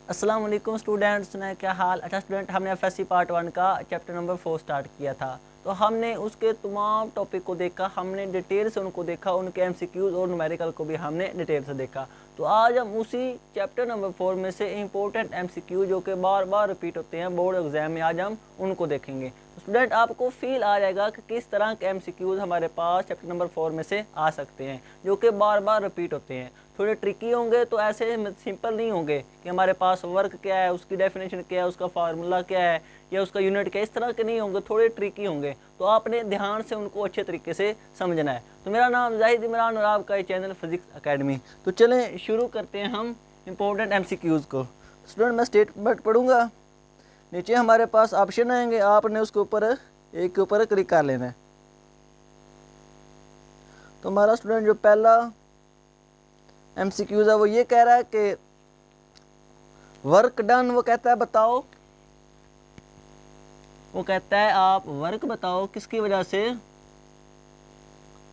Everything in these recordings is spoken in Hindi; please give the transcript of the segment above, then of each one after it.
अस्सलाम वालेकुम स्टूडेंट्स ने क्या हाल। अच्छा स्टूडेंट, हमने एफएससी पार्ट 1 का चैप्टर नंबर 4 स्टार्ट किया था। तो हमने उसके तमाम टॉपिक को देखा, हमने डिटेल से उनको देखा, उनके एमसीक्यूज और न्यूमेरिकल को भी हमने डिटेल से देखा। तो आज हम उसी चैप्टर नंबर 4 में से इंपॉर्टेंट एमसीक्यू जो कि बार बार रिपीट होते हैं बोर्ड एग्जाम में, आज हम उनको देखेंगे। तो स्टूडेंट आपको फील आ जाएगा कि किस तरह के एमसीक्यूज हमारे पास चैप्टर नंबर 4 में से आ सकते हैं जो कि बार बार रिपीट होते हैं। थोड़े ट्रिकी होंगे, तो ऐसे सिंपल नहीं होंगे कि हमारे पास वर्क क्या है, उसकी डेफिनेशन क्या है, उसका फार्मूला क्या है या उसका यूनिट क्या है, इस तरह के नहीं होंगे, थोड़े ट्रिकी होंगे। तो आपने ध्यान से उनको अच्छे तरीके से समझना है। तो मेरा नाम जाहिद इमरान और आपका ये चैनल फिजिक्स एकेडमी। तो चलें शुरू करते हैं हम इम्पोर्टेंट एमसीक्यूज़ को। स्टूडेंट मैं स्टेटमेंट पढ़ूंगा, नीचे हमारे पास ऑप्शन आएंगे, आपने उसके ऊपर एक के ऊपर क्लिक कर लेना है। तो हमारा स्टूडेंट जो पहला एमसीक्यूज है वो ये कह रहा है कि वर्क डन, वो कहता है बताओ, वो कहता है आप वर्क बताओ किसकी वजह से,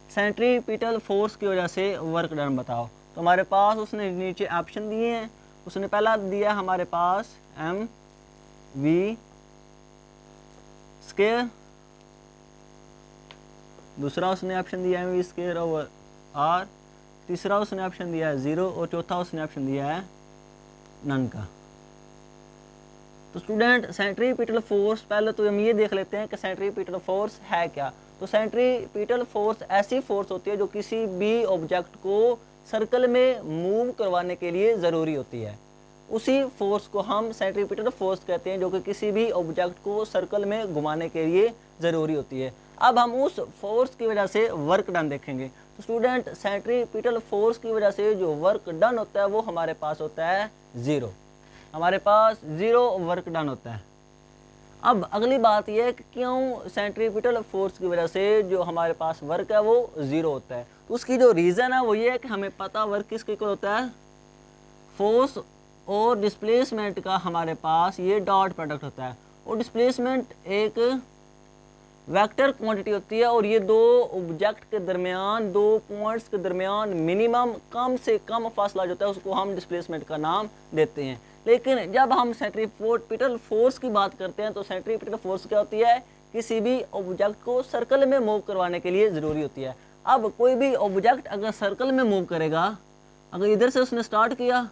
सेंट्रीपिटल फोर्स की वजह से वर्क डन बताओ। तो हमारे पास उसने नीचे ऑप्शन दिए हैं। उसने पहला दिया हमारे पास एम वी स्क्वायर, दूसरा उसने ऑप्शन दिया M V square over R, तीसरा उसने ऑप्शन दिया है 0 और चौथा उसने ऑप्शन दिया है नन का। तो स्टूडेंट सेंट्रीपिटल फोर्स, पहले तो हम ये देख लेते हैं कि सेंट्रीपिटल फोर्स है क्या। तो सेंट्रीपिटल फोर्स ऐसी फोर्स होती है जो किसी भी ऑब्जेक्ट को सर्कल में मूव करवाने के लिए ज़रूरी होती है। उसी फोर्स को हम सेंट्रीपिटल फोर्स कहते हैं जो कि किसी भी ऑब्जेक्ट को सर्कल में घुमाने के लिए ज़रूरी होती है। अब हम उस फोर्स की वजह से वर्क डन देखेंगे। तो स्टूडेंट सेंट्रीपिटल फोर्स की वजह से जो वर्क डन होता है वो हमारे पास होता है 0, हमारे पास 0 वर्क डन होता है। अब अगली बात यह है कि क्यों सेंट्रीपिटल फोर्स की वजह से जो हमारे पास वर्क है वो 0 होता है। तो उसकी जो रीज़न है वो ये है कि हमें पता वर्क किसके इक्वल होता है, फोर्स और डिस्प्लेसमेंट का हमारे पास ये डॉट प्रोडक्ट होता है। और डिस्प्लेसमेंट एक वेक्टर क्वांटिटी होती है और ये दो ऑब्जेक्ट के दरमियान, दो पॉइंट्स के दरमियान मिनिमम कम से कम फासला जो होता है उसको हम डिस्प्लेसमेंट का नाम देते हैं। लेकिन जब हम सेंट्रीपिटल फोर्स की बात करते हैं तो सेंट्रीपिटल फोर्स क्या होती है, किसी भी ऑब्जेक्ट को सर्कल में मूव करवाने के लिए ज़रूरी होती है। अब कोई भी ऑब्जेक्ट अगर सर्कल में मूव करेगा, अगर इधर से उसने स्टार्ट किया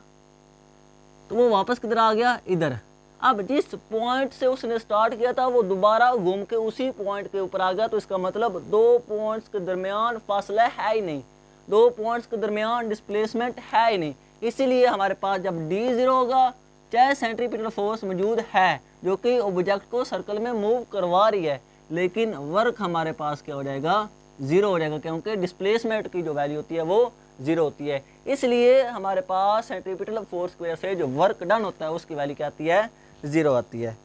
तो वो वापस किधर आ गया, इधर। अब जिस पॉइंट से उसने स्टार्ट किया था वो दोबारा घूम के उसी पॉइंट के ऊपर आ गया। तो इसका मतलब दो पॉइंट्स के दरमियान फासला है ही नहीं, दो पॉइंट्स के दरमियान डिस्प्लेसमेंट है ही नहीं। इसीलिए हमारे पास जब डी 0 होगा, चाहे सेंट्रीपिटल फोर्स मौजूद है जो कि ऑब्जेक्ट को सर्कल में मूव करवा रही है, लेकिन वर्क हमारे पास क्या हो जाएगा, 0 हो जाएगा, क्योंकि डिस्प्लेसमेंट की जो वैल्यू होती है वो 0 होती है। इसलिए हमारे पास सेंट्रीपिटल फोर्स की वजह से जो वर्क डन होता है उसकी वैल्यू क्या आती है, 0 आती है।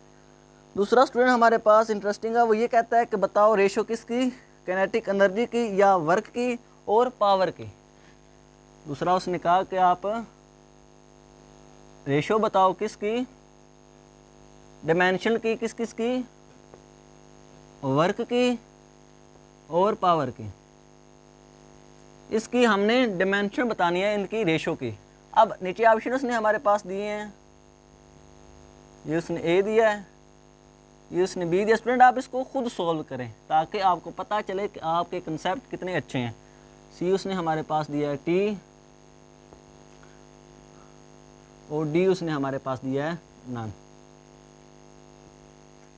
दूसरा स्टूडेंट हमारे पास इंटरेस्टिंग है, वो ये कहता है कि बताओ रेशो किसकी, काइनेटिक एनर्जी की या वर्क की और पावर की। दूसरा उसने कहा कि आप रेशो बताओ किसकी, डायमेंशन की, किस किस की, वर्क की और पावर की। इसकी हमने डायमेंशन बतानी है, इनकी रेशो की। अब नीचे ऑप्शन उसने हमारे पास दिए हैं, ये उसने ए दिया है, ये उसने बी दिया। स्टूडेंट आप इसको खुद सोल्व करें ताकि आपको पता चले कि आपके कंसेप्ट कितने अच्छे हैं। सी उसने हमारे पास दिया है टी और डी उसने हमारे पास दिया है नन।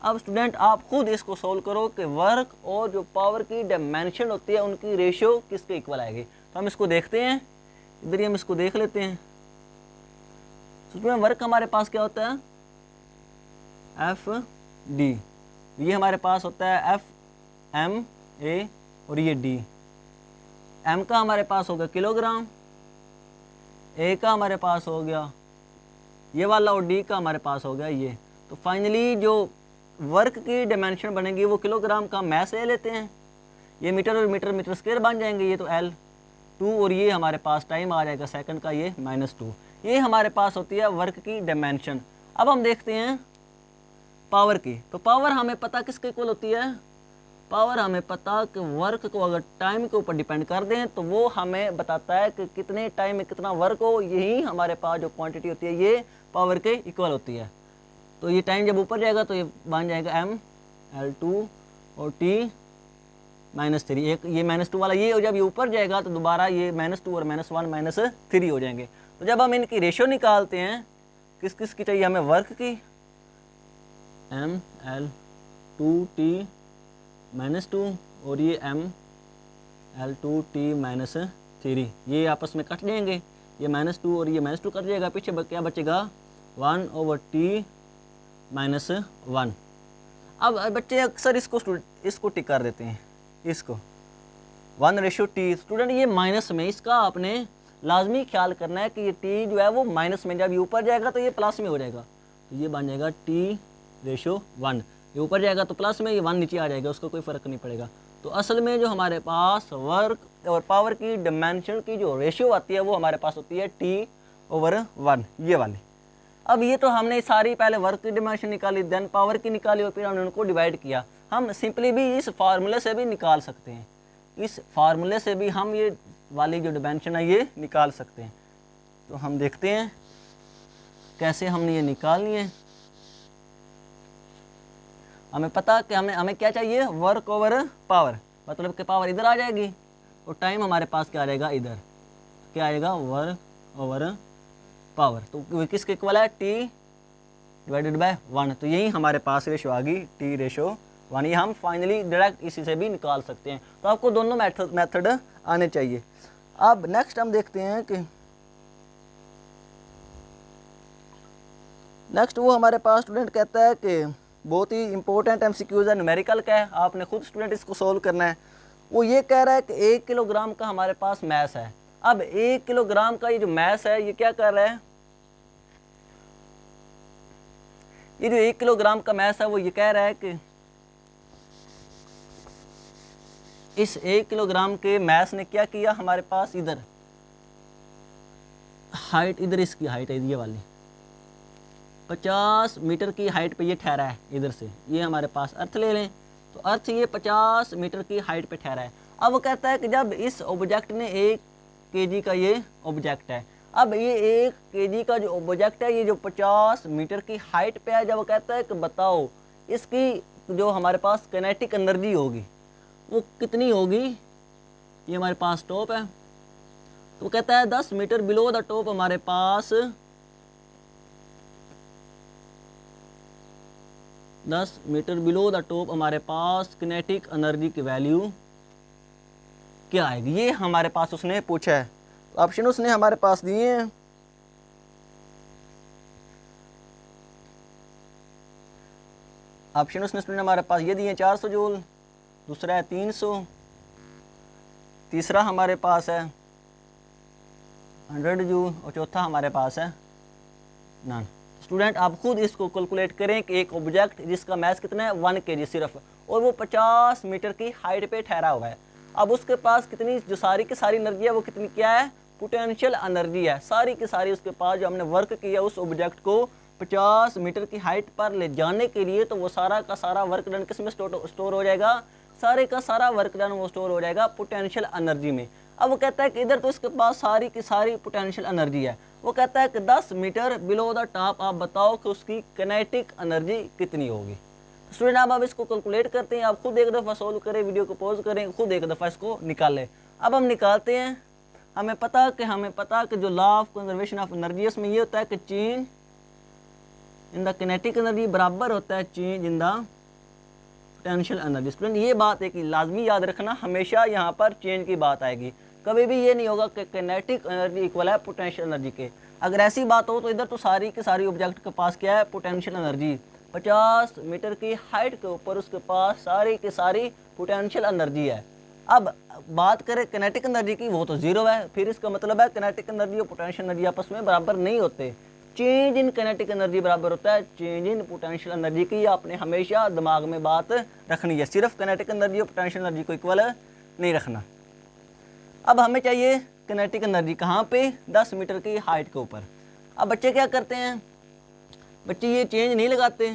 अब स्टूडेंट आप खुद इसको सोल्व करो कि वर्क और जो पावर की डायमेंशन होती है उनकी रेशियो किसके इक्वल आएगी। तो हम इसको देखते हैं, इधर ही हम इसको देख लेते हैं। स्टूडेंट वर्क हमारे पास क्या होता है, एफ डी, ये हमारे पास होता है एफ एम ए और ये डी। एम का हमारे पास हो गया किलोग्राम, ए का हमारे पास हो गया ये वाला और डी का हमारे पास हो गया ये। तो फाइनली जो वर्क की डायमेंशन बनेगी वो किलोग्राम का मैस ले लेते हैं, ये मीटर और मीटर मीटर स्क्वायर बन जाएंगे, ये तो L2 और ये हमारे पास टाइम आ जाएगा सेकंड का, ये -2। ये हमारे पास होती है वर्क की डायमेंशन। अब हम देखते हैं पावर की। तो पावर हमें पता किसके इक्वल होती है, पावर हमें पता कि वर्क को अगर टाइम के ऊपर डिपेंड कर दें तो वो हमें बताता है कि कितने टाइम में कितना वर्क हो, यही हमारे पास जो क्वांटिटी होती है ये पावर के इक्वल होती है। तो ये टाइम जब ऊपर जाएगा तो ये बन जाएगा ML2 और T -3। एक ये -2 वाला ये, जब ये ऊपर जाएगा तो दोबारा ये -2 और -1 -3 हो जाएंगे। तो जब हम इनकी रेशियो निकालते हैं, किस किस की चाहिए हमें, वर्क की, ML2T -2 और ये ML2T -3, ये आपस में कट जाएंगे, ये -2 और ये -2 कट जाएगा, पीछे क्या बचेगा 1/T -1। अब बच्चे अक्सर इसको टिक कर देते हैं, इसको 1:T। स्टूडेंट ये माइनस में, इसका आपने लाजमी ख्याल करना है कि ये T जो है वो माइनस में, जब ये ऊपर जाएगा तो ये प्लस में हो जाएगा, तो ये बन जाएगा T/1। ये ऊपर जाएगा तो प्लस में, ये 1 नीचे आ जाएगा, उसको कोई फ़र्क नहीं पड़ेगा। तो असल में जो हमारे पास वर्क और पावर की डिमेंशन की जो रेशियो आती है वो हमारे पास होती है T/1, ये वाली। अब ये तो हमने सारी पहले वर्क की डिमेंशन निकाली, देन पावर की निकाली और फिर हमने उनको डिवाइड किया। हम सिंपली भी इस फार्मूले से भी निकाल सकते हैं, इस फार्मूले से भी हम ये वाली जो डिमेंशन है ये निकाल सकते हैं। तो हम देखते हैं कैसे हमने ये निकालनी है। हमें पता कि हमें क्या चाहिए, वर्क ओवर पावर, मतलब कि पावर इधर आ जाएगी और टाइम हमारे पास क्या आ जाएगा, इधर क्या आएगा, वर्क ओवर पावर। तो किसके इक्वल है, T/1। तो यही हमारे पास रेशो आ गई T/1। ये हम फाइनली डायरेक्ट इसी से भी निकाल सकते हैं। तो आपको दोनों मेथड आने चाहिए। अब नेक्स्ट हम देखते हैं कि नेक्स्ट वो हमारे पास स्टूडेंट कहता है कि बहुत ही इंपॉर्टेंट MCQs है, न्यूमेरिकल का है, आपने खुद स्टूडेंट इसको सोल्व करना है। वो ये कह रहा है कि 1 किलोग्राम का हमारे पास मैस है। अब 1 किलोग्राम का ये जो मैस है ये क्या कर रहा है, ये जो 1 किलोग्राम का मैस है वो ये कह रहा है कि इस 1 किलोग्राम के मैस ने क्या किया, हमारे पास इधर हाइट, इधर इसकी हाइट है ये वाली 50 मीटर की हाइट पे ये ठहरा है। इधर से ये हमारे पास अर्थ ले लें तो अर्थ ये 50 मीटर की हाइट पे ठहरा है। अब वो कहता है कि जब इस ऑब्जेक्ट ने 1 kg का ये ऑब्जेक्ट है, अब ये 1 kg का जो ऑब्जेक्ट है ये जो 50 मीटर की हाइट पे है, जब वो कहता है कि बताओ इसकी जो हमारे पास काइनेटिक एनर्जी होगी वो कितनी होगी। ये हमारे पास टॉप है, तो कहता है 10 मीटर बिलो द टॉप हमारे पास 10 मीटर बिलो द टॉप हमारे पास काइनेटिक एनर्जी की वैल्यू क्या आएगी, ये हमारे पास उसने पूछा है। ऑप्शन उसने हमारे पास दिए हैं। ऑप्शन उसने हमारे पास ये दिए 400 जूल, दूसरा है 300, तीसरा हमारे पास है 100 जूल और चौथा हमारे पास है नन। स्टूडेंट आप खुद इसको कैलकुलेट करें कि एक ऑब्जेक्ट जिसका मैस कितना है 1 kg सिर्फ, और वो 50 मीटर की हाइट पे ठहरा हुआ है। अब उसके पास कितनी जो सारी की सारी एनर्जी है वो कितनी क्या है, पोटेंशियल एनर्जी है। सारी की सारी उसके पास जो हमने वर्क किया उस ऑब्जेक्ट को 50 मीटर की हाइट पर ले जाने के लिए, तो वो सारा का सारा वर्क डन किस में स्टोर हो जाएगा, सारे का सारा वर्क डन वो स्टोर हो जाएगा पोटेंशियल एनर्जी में। अब वो कहता है कि इधर तो इसके पास सारी की सारी पोटेंशियल एनर्जी है। वो कहता है कि 10 मीटर बिलो द टॉप आप बताओ कि उसकी काइनेटिक एनर्जी कितनी होगी। स्टूडेंट आप इसको कैलकुलेट करते हैं, आप खुद एक दफ़ा सोल्व करें, वीडियो को पॉज करें, खुद एक दफ़ा इसको निकालें। अब हम निकालते हैं। हमें पता कि जो law of conservation of energy उसमें ये होता है कि change in the kinetic energy बराबर होता है change in the potential energy. Student ये बात एक लाजमी याद रखना, हमेशा यहाँ पर चेंज की बात आएगी, कभी भी ये नहीं होगा कि काइनेटिक एनर्जी इक्वल है पोटेंशियल एनर्जी के। अगर ऐसी बात हो तो इधर तो सारी की सारी ऑब्जेक्ट के पास क्या है, पोटेंशियल एनर्जी 50 मीटर की हाइट के ऊपर उसके पास सारी की सारी पोटेंशियल एनर्जी है। अब बात करें काइनेटिक एनर्जी की, वो तो जीरो है, फिर इसका मतलब है काइनेटिक एनर्जी और पोटेंशियल एनर्जी आपस में बराबर नहीं होते। चेंज इन काइनेटिक एनर्जी बराबर होता है चेंज इन पोटेंशियल एनर्जी की। आपने हमेशा दिमाग में बात रखनी है, सिर्फ काइनेटिक एनर्जी और पोटेंशियल एनर्जी को इक्वल नहीं रखना। अब हमें चाहिए काइनेटिक एनर्जी कहाँ पे, 10 मीटर की हाइट के ऊपर। अब बच्चे क्या करते हैं, बच्चे ये चेंज नहीं लगाते,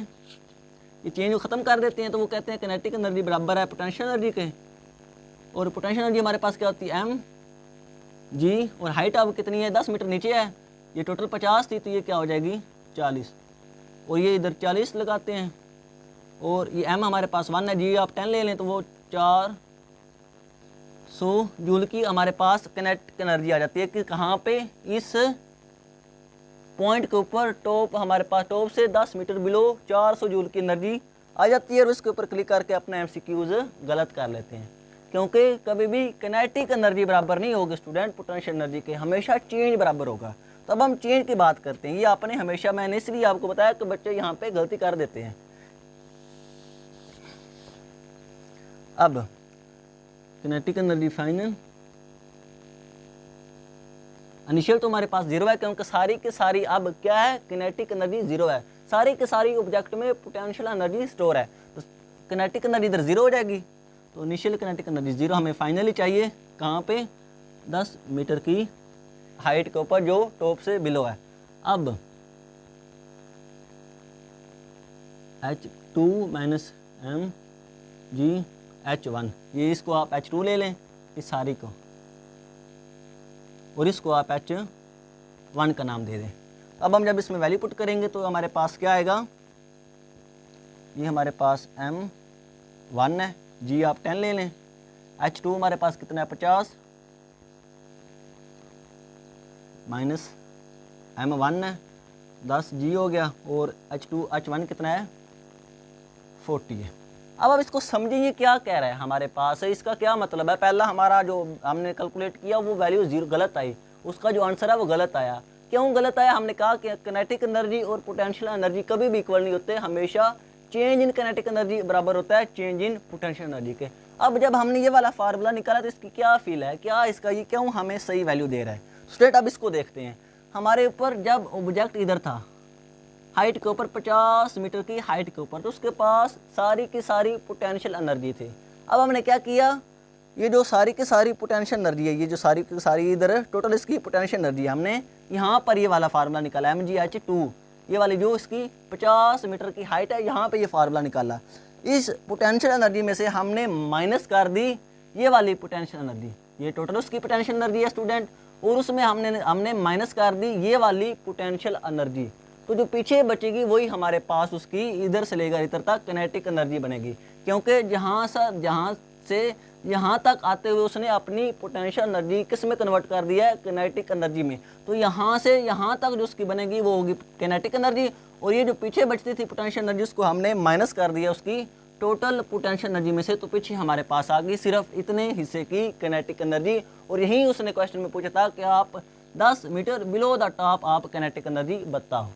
ये चेंज को ख़त्म कर देते हैं, तो वो कहते हैं किनेटिक एनर्जी बराबर है पोटेंशियल एनर्जी के, और पोटेंशियल एनर्जी हमारे पास क्या होती है एम जी, और हाइट अब कितनी है 10 मीटर नीचे है, ये टोटल 50 थी तो ये क्या हो जाएगी 40, और ये इधर 40 लगाते हैं, और ये एम हमारे पास 1 है, जी आप 10 ले लें तो वो 400 जूल की हमारे पास किनेटिक एनर्जी आ जाती है कि कहाँ पे इस पॉइंट के ऊपर टॉप हमारे पास टॉप से 10 मीटर बिलो 400 जूल की एनर्जी आ जाती है, और उसके ऊपर क्लिक करके अपना एमसीक्यूज गलत कर लेते हैं, क्योंकि कभी भी किनेटिक एनर्जी बराबर नहीं होगी स्टूडेंट पोटेंशियल एनर्जी के, हमेशा चेंज बराबर होगा। तो अब हम चेंज की बात करते हैं, ये आपने हमेशा, मैंने इसलिए आपको बताया कि बच्चे यहाँ पे गलती कर देते हैं। अब किनेटिक एनर्जी फाइनल इनिशियल तो हमारे पास 0 है, क्योंकि सारी की सारी अब क्या है किनेटिक एनर्जी 0 है, सारी की सारी ऑब्जेक्ट में पोटेंशियल एनर्जी स्टोर है, तो किनेटिक एनर्जी इधर 0 हो जाएगी, तो इनिशियल किनेटिक एनर्जी 0 हमें फाइनली चाहिए कहाँ पे 10 मीटर की हाइट के ऊपर जो टॉप से बिलो है। अब H2 minus M G H1, ये इसको आप H2 ले लें इस सारी को, और इसको आप H1 का नाम दे दें। अब हम जब इसमें वैल्यू पुट करेंगे तो हमारे पास क्या आएगा, ये हमारे पास M1 है, जी आप 10 ले लें, H2 हमारे पास कितना है 50 माइनस M1 है 10 जी हो गया, और H1 कितना है 40 है। अब इसको समझिए ये क्या कह रहा है हमारे पास है, इसका क्या मतलब है। पहला हमारा जो हमने कैलकुलेट किया वो वैल्यू 0 गलत आई, उसका जो आंसर है वो गलत आया। क्यों गलत आया, हमने कहा कि किनेटिक एनर्जी और पोटेंशियल एनर्जी कभी भी इक्वल नहीं होते, हमेशा चेंज इन किनेटिक एनर्जी बराबर होता है चेंज इन पोटेंशियल एनर्जी के। अब जब हमने ये वाला फार्मूला निकाला तो इसकी क्या फील है, क्या इसका ये क्यों हमें सही वैल्यू दे रहा है स्टूडेंट। अब इसको देखते हैं, हमारे ऊपर जब ऑब्जेक्ट इधर था हाइट के ऊपर 50 मीटर की हाइट के ऊपर, तो उसके पास सारी की सारी पोटेंशियल एनर्जी थी। अब हमने क्या किया, ये जो सारी की सारी पोटेंशियल एनर्जी है, ये जो सारी की सारी इधर टोटल इसकी पोटेंशियल एनर्जी, हमने यहाँ पर ये वाला फार्मूला निकाला MgH2, ये वाली जो इसकी 50 मीटर की हाइट है, यहाँ पे ये फार्मूला निकाला। इस पोटेंशियल एनर्जी में से हमने माइनस कर दी ये वाली पोटेंशियल एनर्जी, ये टोटल उसकी पोटेंशियल एनर्जी है स्टूडेंट, और उसमें हमने माइनस कर दी ये वाली पोटेंशियल एनर्जी, तो जो पीछे बचेगी वही हमारे पास उसकी इधर से लेकर इधर तक किनेटिक एनर्जी बनेगी, क्योंकि जहाँ से यहाँ तक आते हुए उसने अपनी पोटेंशियल एनर्जी किस में कन्वर्ट कर दिया है किनेटिक एनर्जी में, तो यहाँ से यहाँ तक जो उसकी बनेगी वो होगी किनेटिक एनर्जी, और ये जो पीछे बचती थी पोटेंशियल एनर्जी उसको हमने माइनस कर दिया उसकी टोटल पोटेंशियल एनर्जी में से, तो पीछे हमारे पास आ गई सिर्फ इतने हिस्से की किनेटिक एनर्जी। और यही उसने क्वेश्चन में पूछा था कि आप 10 मीटर बिलो द टॉप आप किनेटिक एनर्जी बताओ,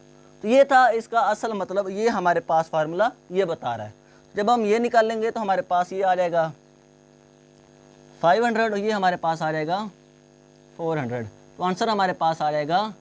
तो ये था इसका असल मतलब, ये हमारे पास फार्मूला ये बता रहा है। जब हम ये निकालेंगे तो हमारे पास ये आ जाएगा 500 और ये हमारे पास आ जाएगा 400, तो आंसर हमारे पास आ जाएगा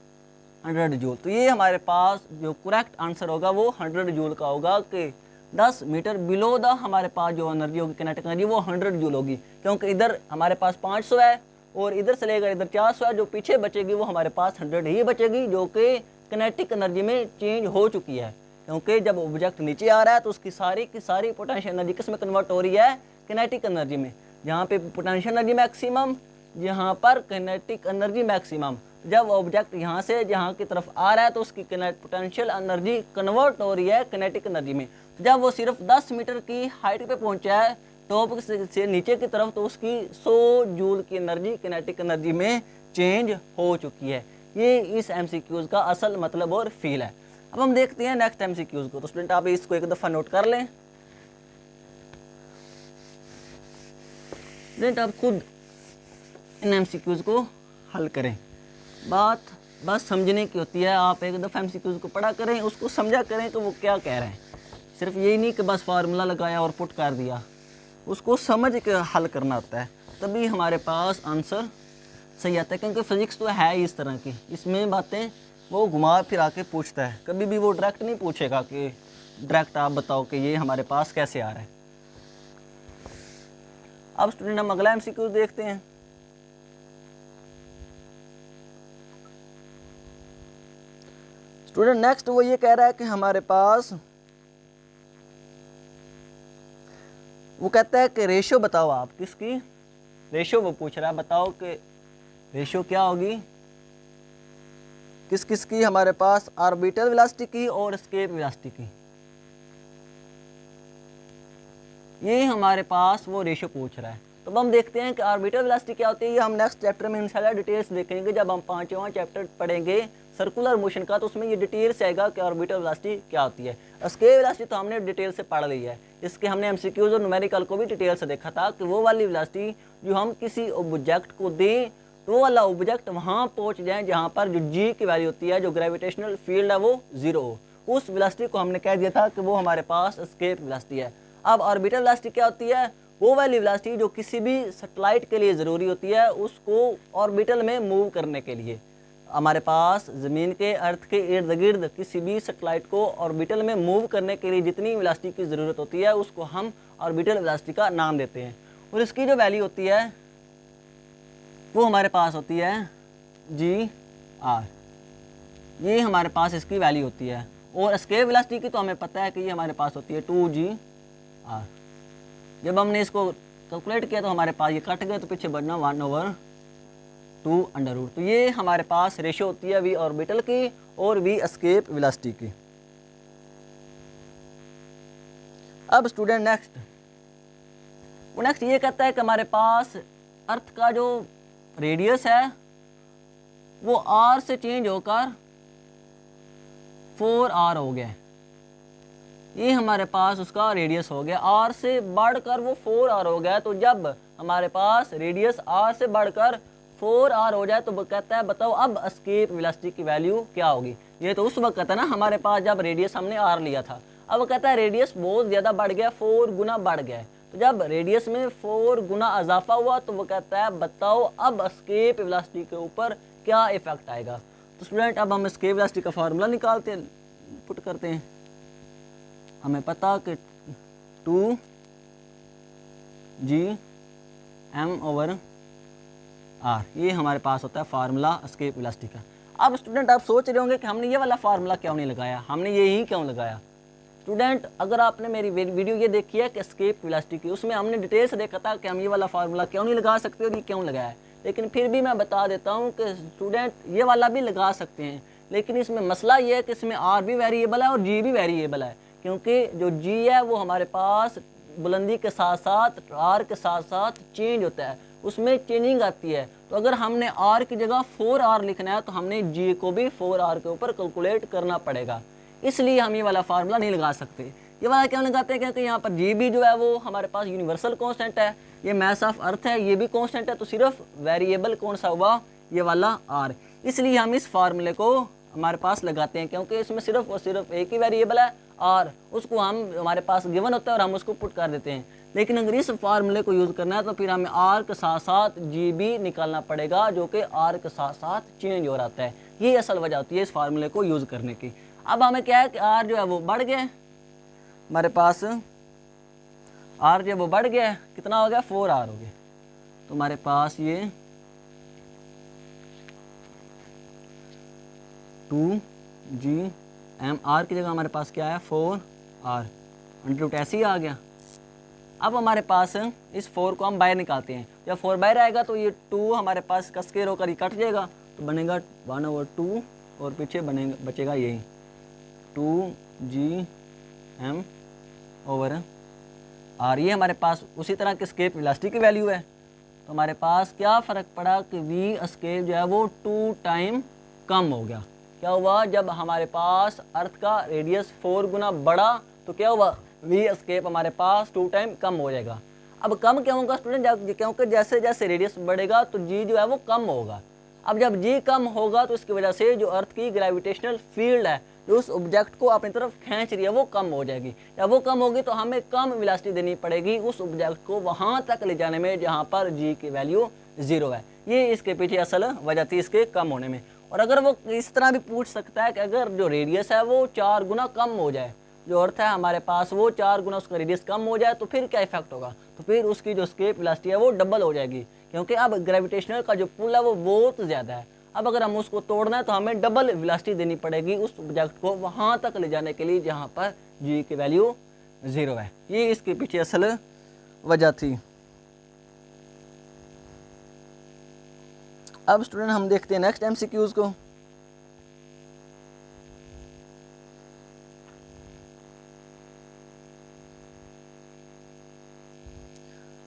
100 जूल। तो ये हमारे पास जो करेक्ट आंसर होगा वो 100 जूल का होगा कि 10 मीटर बिलो द हमारे पास जो एनर्जी होगी किनेटिक एनर्जी वो 100 जूल होगी, क्योंकि इधर हमारे पास 500 है और इधर से लेकर इधर 400 है, जो पीछे बचेगी वो हमारे पास 100 ही बचेगी, जो कि किनेटिक एनर्जी में चेंज हो चुकी है, क्योंकि जब ऑब्जेक्ट नीचे आ रहा है तो उसकी सारी की सारी पोटेंशियल एनर्जी किस में कन्वर्ट हो रही है किनेटिक एनर्जी में, जहाँ पे पोटेंशियल एनर्जी मैक्सिमम, यहाँ पर किनेटिक एनर्जी मैक्सिमम। जब ऑब्जेक्ट यहाँ से जहाँ की तरफ आ रहा है तो उसकी पोटेंशियल एनर्जी कन्वर्ट हो रही है किनेटिक एनर्जी में। जब वो सिर्फ 10 मीटर की हाइट पे पहुँचा है टॉप से नीचे की तरफ, तो उसकी 100 जूल की एनर्जी किनेटिक एनर्जी में चेंज हो चुकी है। ये इस एमसीक्यूज का असल मतलब और फील है। अब हम देखते हैं नेक्स्ट एमसीक्यूज को, तो स्टूडेंट आप इसको एक दफ़ा नोट कर लें। स्टूडेंट आप खुद इन एमसीक्यूज को हल करें, बात बस समझने की होती है। आप एक दफ़ा एमसीक्यूज को पढ़ा करें, उसको समझा करें कि वो क्या कह रहे हैं, सिर्फ यही नहीं कि बस फार्मूला लगाया और पुट कर दिया, उसको समझ के हल करना होता है, तभी हमारे पास आंसर सही आता है। क्योंकि फिजिक्स तो है ही इस तरह की, इसमें बातें वो घुमा फिरा के पूछता है, कभी भी वो डायरेक्ट नहीं पूछेगा कि डायरेक्ट आप बताओ कि ये हमारे पास कैसे आ रहा है। अब स्टूडेंट हम अगला एमसीक्यू देखते हैं। स्टूडेंट नेक्स्ट वो ये कह रहा है कि हमारे पास वो कहता है कि रेशियो बताओ आप, किसकी रेशियो वो पूछ रहा है, बताओ कि रेशियो क्या होगी किस किस की, हमारे पास ऑर्बिटल वेलोसिटी की और एस्केप वेलोसिटी की। ये हमारे पास वो रेशियो पूछ रहा है। तो अब हम देखते हैं कि ऑर्बिटल वेलोसिटी क्या होती है। ये हम नेक्स्ट चैप्टर में इंशाल्लाह डिटेल्स देखेंगे, जब हम 5वां चैप्टर पढ़ेंगे सर्कुलर मोशन का, तो उसमें ये डिटेल्स आएगा कि ऑर्बिटल वेलोसिटी क्या होती है। एस्केप वेलोसिटी तो हमने डिटेल से पढ़ ली है, इसके हमने एमसीक्यूज और न्यूमेरिकल को भी डिटेल से देखा था कि वो वाली वेलोसिटी जो हम किसी ऑब्जेक्ट को दें तो वो वाला ऑब्जेक्ट वहाँ पहुँच जाए जहाँ पर जो जी की वैल्यू होती है, जो ग्रेविटेशनल फील्ड है वो 0 हो। उस वेलोसिटी को हमने कह दिया था कि वो हमारे पास एस्केप वेलोसिटी है। अब ऑर्बिटल वेलोसिटी क्या होती है, वो वाली वेलोसिटी जो किसी भी सैटेलाइट के लिए ज़रूरी होती है उसको ऑर्बिटल में मूव करने के लिए। हमारे पास ज़मीन के अर्थ के इर्द गिर्द किसी भी सैटेलाइट को ऑर्बिटल में मूव करने के लिए जितनी वेलोसिटी की ज़रूरत होती है उसको हम ऑर्बिटल वेलोसिटी का नाम देते हैं। और इसकी जो वैल्यू होती है वो हमारे पास होती है जी आर, ये हमारे पास इसकी वैल्यू होती है। और एस्केप वेलोसिटी की तो हमें पता है कि ये हमारे पास होती है 2g आर। जब हमने इसको कैलकुलेट किया तो हमारे पास ये कट गए, तो पीछे बढ़ना 1/2 अंडर रूट। तो ये हमारे पास रेशियो होती है वी ऑर्बिटल की और वी एस्केप वेलोसिटी की। अब स्टूडेंट नेक्स्ट ये कहता है कि हमारे पास अर्थ का जो रेडियस है वो r से चेंज होकर 4r हो गया। ये हमारे पास उसका रेडियस हो गया, r से बढ़कर वो 4r हो गया। तो जब हमारे पास रेडियस r से बढ़कर 4r हो जाए तो वो कहता है बताओ अब एस्केप वेलोसिटी की वैल्यू क्या होगी। ये तो उस वक्त है ना हमारे पास जब रेडियस हमने r लिया था। अब वो कहता है रेडियस बहुत ज़्यादा बढ़ गया, 4 गुना बढ़ गया। तो जब रेडियस में 4 गुना इजाफा हुआ तो वो कहता है बताओ अब एस्केप वेलोसिटी के ऊपर क्या इफेक्ट आएगा। तो स्टूडेंट अब हम एस्केप वेलोसिटी का फार्मूला निकालते हैं, पुट करते हैं। हमें पता कि 2g/m/r, ये हमारे पास होता है फार्मूला एस्केप वेलोसिटी का। अब स्टूडेंट आप सोच रहे होंगे कि हमने ये वाला फार्मूला क्यों नहीं लगाया, हमने ये ही क्यों लगाया। स्टूडेंट अगर आपने मेरी वीडियो ये देखी है कि एस्केप वेलोसिटी की, उसमें हमने डिटेल से देखा था कि हम ये वाला फार्मूला क्यों नहीं लगा सकते और ये क्यों लगाया है। लेकिन फिर भी मैं बता देता हूँ कि स्टूडेंट ये वाला भी लगा सकते हैं, लेकिन इसमें मसला ये है कि इसमें r भी वेरिएबल है और g भी वेरिएबल है। क्योंकि जो g है वो हमारे पास बुलंदी के साथ साथ r के साथ साथ चेंज होता है, उसमें चेंजिंग आती है। तो अगर हमने r की जगह 4r लिखना है तो हमने g को भी 4r के ऊपर कैलकुलेट करना पड़ेगा, इसलिए हम ये वाला फार्मूला नहीं लगा सकते। ये वाला क्यों लगाते हैं, क्योंकि यहाँ पर जी भी जो है वो हमारे पास यूनिवर्सल कांस्टेंट है, ये मास ऑफ अर्थ है, ये भी कांस्टेंट है। तो सिर्फ वेरिएबल कौन सा हुआ, ये वाला आर। इसलिए हम इस फार्मूले को हमारे पास लगाते हैं, क्योंकि इसमें सिर्फ और सिर्फ एक ही वेरिएबल है आर, उसको हम हमारे पास गिवन होता है और हम उसको पुट कर देते हैं। लेकिन अगर इस फार्मूले को यूज़ करना है तो फिर हमें आर के साथ साथ जी भी निकालना पड़ेगा, जो कि आर के साथ साथ चेंज हो रहा है। ये असल वजह होती है इस फार्मूले को यूज़ करने की। अब हमें क्या है कि आर जो है वो बढ़ गया, हमारे पास आर जो है वो बढ़ गया, कितना हो गया 4r हो गया। तो हमारे पास ये 2g/m/r की जगह हमारे पास क्या है 4r अंडर रूट ऐसे ही आ गया। अब हमारे पास इस 4 को हम बाहर निकालते हैं, जब 4 बाहर आएगा तो ये 2 हमारे पास का स्क्वायर होकर ही कट जाएगा, तो बनेगा 1/2 और पीछे बनेगा बचेगा यही 2g/m/r। ये हमारे पास उसी तरह के एस्केप वेलोसिटी की वैल्यू है। तो हमारे पास क्या फ़र्क पड़ा कि वी एस्केप जो है वो 2 टाइम कम हो गया। क्या हुआ, जब हमारे पास अर्थ का रेडियस 4 गुना बढ़ा तो क्या हुआ, वी एस्केप हमारे पास 2 टाइम कम हो जाएगा। अब कम क्यों होगा स्टूडेंट, क्योंकि जैसे जैसे रेडियस बढ़ेगा तो जी जो है वो कम होगा। अब जब जी कम होगा तो इसकी वजह से जो अर्थ की ग्रेविटेशनल फील्ड है जो उस ऑब्जेक्ट को अपनी तरफ खींच रही है वो कम हो जाएगी। जब वो कम होगी तो हमें कम वेलोसिटी देनी पड़ेगी उस ऑब्जेक्ट को वहाँ तक ले जाने में जहाँ पर जी की वैल्यू 0 है। ये इसके पीछे असल वजह थी इसके कम होने में। और अगर वो इस तरह भी पूछ सकता है कि अगर जो रेडियस है वो 4 गुना कम हो जाए, जो अर्थ है हमारे पास वो 4 गुना उसका रेडियस कम हो जाए तो फिर क्या इफेक्ट होगा, तो फिर उसकी जो एस्केप वेलोसिटी है वो डबल हो जाएगी, क्योंकि अब ग्रेविटेशनल का जो पुल है वो बहुत ज़्यादा है। अब अगर हम उसको तोड़ना है तो हमें डबल वेलोसिटी देनी पड़ेगी उस ऑब्जेक्ट को वहाँ तक ले जाने के लिए जहाँ पर जी की वैल्यू 0 है। ये इसके पीछे असल वजह थी। अब स्टूडेंट हम देखते हैं नेक्स्ट एमसीक्यूज को।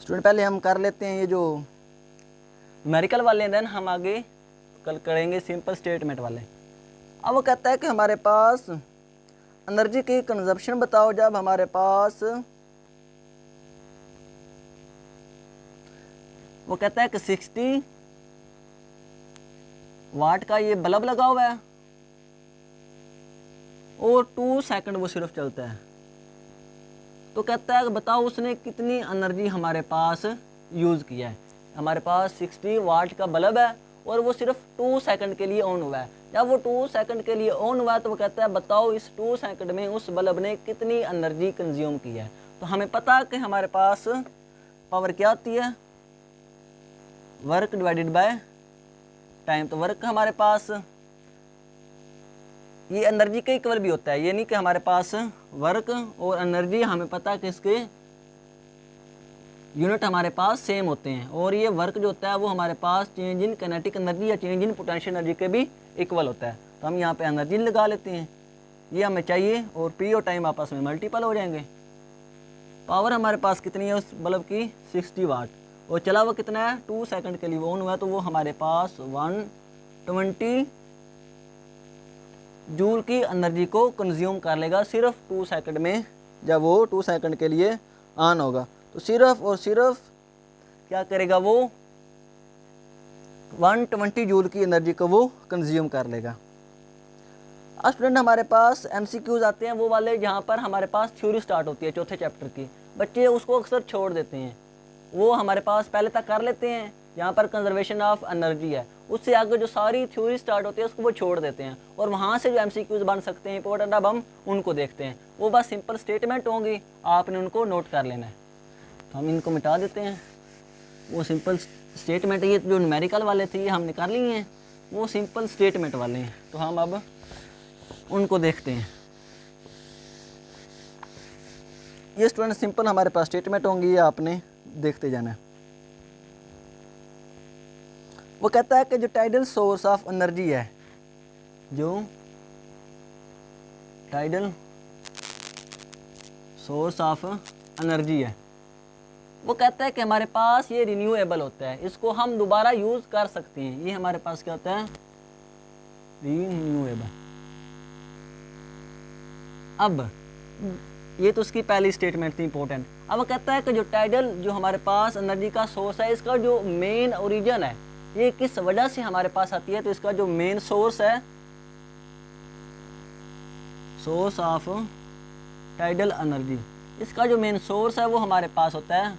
स्टूडेंट पहले हम कर लेते हैं ये जो न्यूमेरिकल वाले, देन हम आगे कल करेंगे सिंपल स्टेटमेंट वाले। अब वो कहता है कि हमारे पास एनर्जी की कंजप्शन बताओ जब हमारे पास, वो कहता है कि 60 वाट का ये बल्ब लगा हुआ है और 2 सेकंड वो सिर्फ चलता है। तो कहता है कि बताओ उसने कितनी एनर्जी हमारे पास यूज़ किया है। हमारे पास 60 वाट का बल्ब है और वो सिर्फ 2 सेकंड के लिए ऑन हुआ है। जब वो 2 सेकंड के लिए ऑन हुआ है तो वो कहता है बताओ इस 2 सेकंड में उस बल्ब ने कितनी एनर्जी कंज्यूम की है। तो हमें पता है कि हमारे पास पावर क्या आती है, वर्क डिवाइडेड बाय टाइम। तो वर्क हमारे पास ये एनर्जी के इक्वल भी होता है, ये नहीं कि हमारे पास वर्क और एनर्जी हमें पता है कि इसके यूनिट हमारे पास सेम होते हैं, और ये वर्क जो होता है वो हमारे पास चेंज इन काइनेटिक एनर्जी या चेंज इन पोटेंशियल एनर्जी के भी इक्वल होता है। तो हम यहाँ पे एनर्जी लगा लेते हैं, ये हमें चाहिए, और पी और टाइम आपस में मल्टीपल हो जाएंगे। पावर हमारे पास कितनी है उस बल्ब की, 60 वाट, और चला हुआ कितना है, 2 सेकंड के लिए ऑन हुआ है, तो वो हमारे पास 120 जूल की एनर्जी को कंज्यूम कर लेगा सिर्फ 2 सेकंड में, जब वो 2 सेकंड के लिए ऑन होगा। तो सिर्फ और सिर्फ क्या करेगा, वो 120 जूल की एनर्जी को वो कंज्यूम कर लेगा। अब स्टूडेंट हमारे पास एमसीक्यूज आते हैं, वो वाले जहाँ पर हमारे पास थ्योरी स्टार्ट होती है चौथे चैप्टर की। बच्चे उसको अक्सर छोड़ देते हैं, वो हमारे पास पहले तक कर लेते हैं जहाँ पर कंजर्वेशन ऑफ एनर्जी है, उससे आगे जो सारी थ्योरी स्टार्ट होती है उसको वो छोड़ देते हैं, और वहाँ से जो एमसीक्यूज बन सकते हैं इंपॉर्टेंट, अब हम उनको देखते हैं। वो बस सिंपल स्टेटमेंट होंगी, आपने उनको नोट कर लेना है। तो हम इनको मिटा देते हैं, वो सिंपल स्टेटमेंट, ये जो न्यूमेरिकल वाले थे ये हम निकाल लिए हैं, वो सिंपल स्टेटमेंट वाले हैं। तो हम अब उनको देखते हैं। ये स्टूडेंट सिंपल हमारे पास स्टेटमेंट होंगी, ये आपने देखते जाना है। वो कहता है कि जो टाइडल सोर्स ऑफ एनर्जी है, जो टाइडल सोर्स ऑफ एनर्जी है, वो कहता है कि हमारे पास ये रिन्यूएबल होता है, इसको हम दोबारा यूज़ कर सकते हैं। ये हमारे पास क्या होता है, रिन्यूएबल। अब ये तो उसकी पहली स्टेटमेंट थी इंपॉर्टेंट। अब वो कहता है कि जो टाइडल जो हमारे पास एनर्जी का सोर्स है, इसका जो मेन ओरिजिन है, ये किस वजह से हमारे पास आती है। तो इसका जो मेन सोर्स है, सोर्स ऑफ टाइडल एनर्जी, इसका जो मेन सोर्स है वो हमारे पास होता है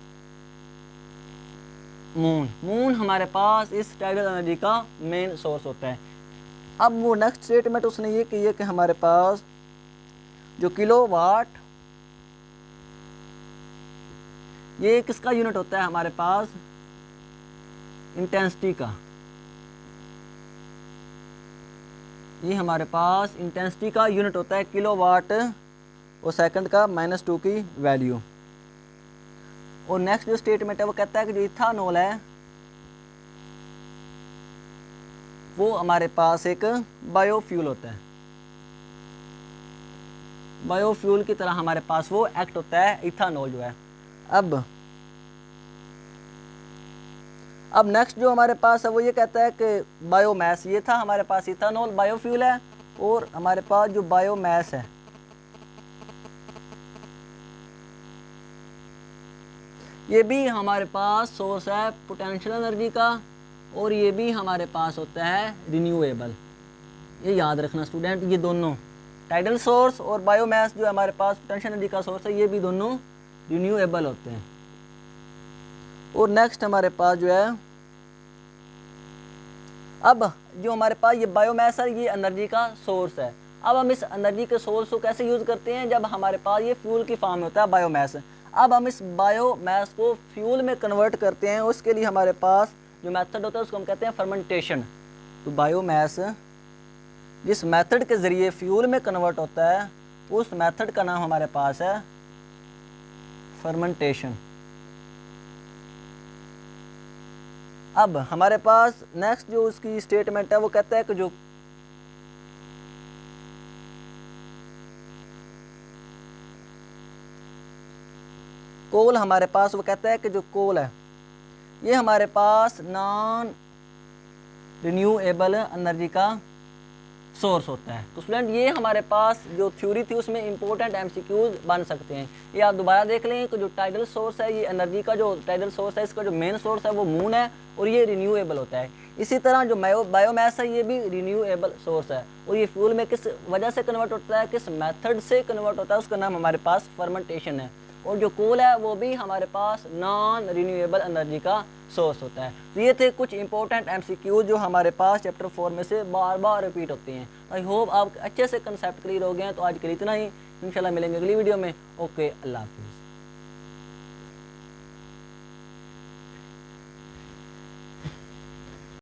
मून। मून हमारे पास इस टाइडल एनर्जी का मेन सोर्स होता है। अब वो नेक्स्ट स्टेटमेंट उसने ये की है कि हमारे पास जो किलोवाट, ये किसका यूनिट होता है, हमारे पास इंटेंसिटी का। ये हमारे पास इंटेंसिटी का यूनिट होता है किलोवाट और सेकंड का -2 की वैल्यू। और नेक्स्ट जो स्टेटमेंट है वो कहता है कि जो इथानॉल है वो हमारे पास एक बायोफ्यूल होता है, बायोफ्यूल की तरह हमारे पास वो एक्ट होता है इथानॉल जो है। अब नेक्स्ट जो हमारे पास है वो ये कहता है कि बायोमास, ये था हमारे पास इथानॉल बायोफ्यूल है, और हमारे पास जो बायोमास है ये भी हमारे पास सोर्स है पोटेंशियल एनर्जी का, और ये भी हमारे पास होता है रिन्यूएबल। ये याद रखना स्टूडेंट, ये दोनों टाइडल सोर्स और बायोमास जो हमारे पास पोटेंशियल एनर्जी का सोर्स है, ये भी दोनों रिन्यूएबल होते हैं। और नेक्स्ट हमारे पास जो है, अब जो हमारे पास ये बायोमास है, ये एनर्जी का सोर्स है। अब हम इस एनर्जी के सोर्स को कैसे यूज़ करते हैं, जब हमारे पास ये फ्यूल की फॉर्म में होता है बायोमास। अब हम इस बायोमास को फ्यूल में कन्वर्ट करते हैं, उसके लिए हमारे पास जो मेथड होता है उसको हम कहते हैं फर्मेंटेशन। तो बायोमास जिस मेथड के ज़रिए फ्यूल में कन्वर्ट होता है, उस मेथड का नाम हमारे पास है फर्मेंटेशन। अब हमारे पास नेक्स्ट जो उसकी स्टेटमेंट है वो कहता है कि जो कोल हमारे पास, वो कहता है कि जो कोल है ये हमारे पास नॉन रिन्यूएबल एनर्जी का सोर्स होता है। तो स्टूडेंट ये हमारे पास जो थ्योरी थी उसमें इंपॉर्टेंट एमसीक्यूज बन सकते हैं। ये आप दोबारा देख लें कि जो टाइडल सोर्स है, ये एनर्जी का जो टाइडल सोर्स है, इसका जो मेन सोर्स है वो मून है और ये रिन्यूएबल होता है। इसी तरह जो बायोमास है ये भी रिन्यूएबल सोर्स है और ये फ्यूल में किस वजह से कन्वर्ट होता है, किस मेथड से कन्वर्ट होता है, उसका नाम हमारे पास फर्मेंटेशन है। और जो कोल है वो भी हमारे पास नॉन रिन्यूएबल एनर्जी का सोर्स होता है। तो ये थे कुछ इंपॉर्टेंट एमसीक्यू जो हमारे पास चैप्टर 4 में से बार बार रिपीट होते हैं। आई होप आप अच्छे से कंसेप्ट क्लियर हो गए हैं। तो आज के लिए इतना ही, इंशाल्लाह मिलेंगे अगली वीडियो में। ओके, अल्लाह हाफिज़।